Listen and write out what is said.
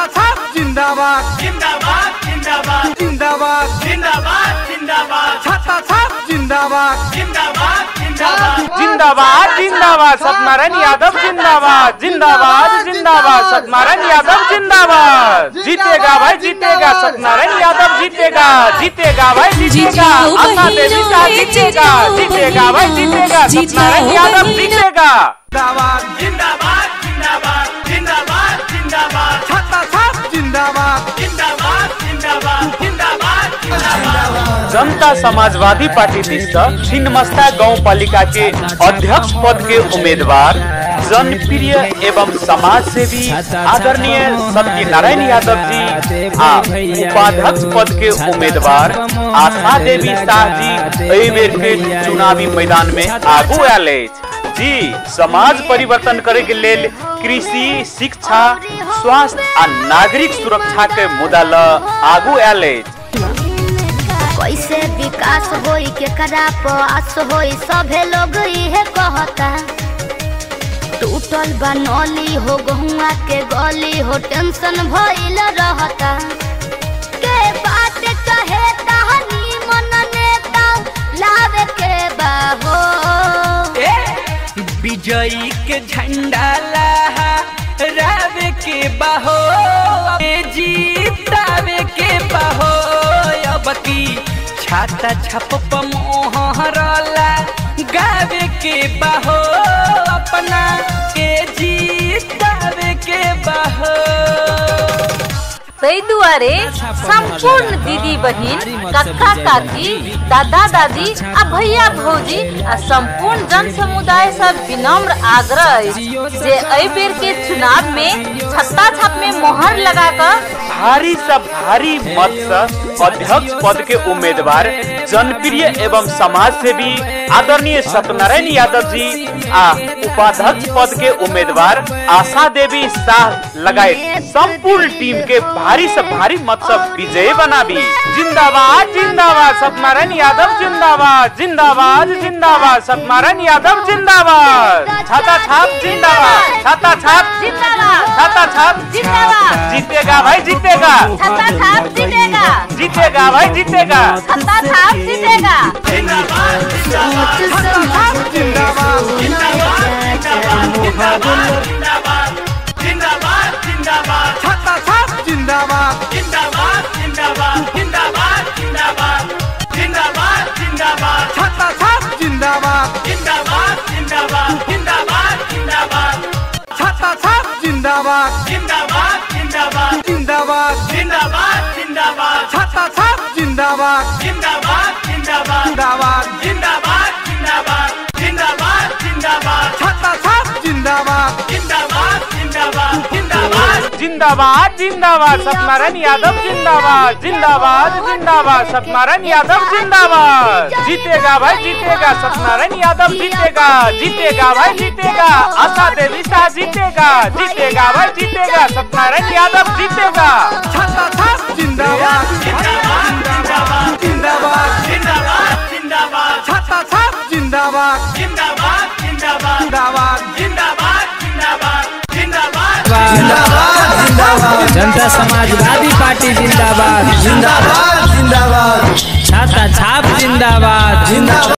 छाता छाप जिंदाबाद जिंदाबाद जिंदाबाद जिंदाबाद जिंदाबाद जिंदाबाद छाता छाप जिंदाबाद जिंदाबाद जिंदाबाद जिंदाबाद जिंदाबाद सत्यनारायण यादव जिंदाबाद जिंदाबाद जिंदाबाद सत्यनारायण यादव जिंदाबाद जीतेगा भाई जीतेगा सत्यनारायण यादव जीतेगा जीतेगा भाई जीतेगा आशा देवी शाह जीतेगा जीतेगा भाई जीतेगा सत्यनारायण यादव जीतेगा जिंदाबाद जिंदाबाद जिंदाबाद जिंदाबाद जिंदाबाद छाता छाप जिंदाबाद जिंदाबाद जिंदाबाद जिंदाबाद जनता समाजवादी पार्टी दिष्ट छिन्नमस्ता गाउँपालिका के अध्यक्ष पद के उम्मीदवार जनप्रिय एवं समाज सेवी आदरणीय सत्यनारायण यादव जी उपाध्यक्ष पद के उम्मीदवार आशा देवी शाह जी एहि बेर के चुनावी मैदान में आगू आले जी। समाज परिवर्तन करे के लेल कृषि शिक्षा स्वास्थ्य आ नागरिक सुरक्षा के मुद्दा ल आगू आले। कैसे विकास होई केकरा पास होई सभे लोग इहे कहता। टूटल बनौली हो गहुआ के गली हो टेंशन भइल रहता। के बात कहे तहनी मन नेता लावे के बाहो विजयी के झंडा लहरावे के बाहो जीतावे के बाहो अब की छाता छप मोहरला गावे के बाहो अपना के जीतावे के बाहो। तै दुआरे संपूर्ण दीदी बहिन कक्का काकी दादा दादी आ भैया भौजी आ संपूर्ण जन समुदाय सब विनम्र आग्रह जे एहि बेर के चुनाव में छत्ता छाप में मोहर लगाकर भारी से भारी मत से अध्यक्ष पद के उम्मीदवार जनप्रिय एवं समाज सेवी आदरणीय सत्यनारायण यादव जी आ उपाध्यक्ष पद के उम्मीदवार आशा देवी शाह लगाए संपूर्ण टीम के भारी से भारी मत से विजय बनाबी। जिंदाबाद जिंदाबाद सत्यनारायण यादव जिंदाबाद जिंदाबाद जिंदाबाद सत्यनारायण यादव जिंदाबाद छाता छाप जिंदाबाद छाता छाप जिंदाबाद छाता छाप जिंदाबाद जीतेगा भाई जीतेगा छत्ता छाप जीतेगा जीतेगा भाई जीतेगा छत्ता छाप जीतेगा जिंदाबाद जिंदाबाद जिंदाबाद जिंदाबाद जिंदाबाद छाता छाप जिंदाबाद जिंदाबाद जिंदाबाद जिंदाबाद जिंदाबाद जिंदाबाद जिंदाबाद छाता छाप जिंदाबाद जिंदाबाद जिंदाबाद जिंदाबाद जिंदाबाद छाता छाप जिंदाबाद जिंदाबाद जिंदाबाद जिंदाबाद जिंदाबाद जिंदाबाद छाता छाप जिंदाबाद जिंदाबाद जिंदाबाद जिंदाबाद जिंदाबाद जिंदाबाद जिंदाबाद जिंदाबाद छाता छाप जिंदाबाद जिंदाबाद जिंदाबाद जिंदाबाद जिंदाबाद जिंदाबाद सत्यनारायण यादव जिंदाबाद जिंदाबाद जिंदाबाद सत्यनारायण यादव जिंदाबाद जीतेगा भाई जीतेगा सत्यनारायण यादव जीतेगा जीतेगा भाई जीतेगा आशा देवी शाह जीतेगा जीतेगा भाई जीतेगा सत्यनारायण यादव जीतेगा छाता छाप जिंदाबाद जिंदाबाद जिंदाबाद जिंदाबाद जिंदाबाद छाता छाप जिंदाबाद जिंदाबाद जिंदाबाद जिंदाबाद जिंदाबाद जिंदाबाद जिंदाबाद जनता समाजवादी पार्टी जिंदाबाद जिंदाबाद जिंदाबाद छाता छाप जिंदाबाद।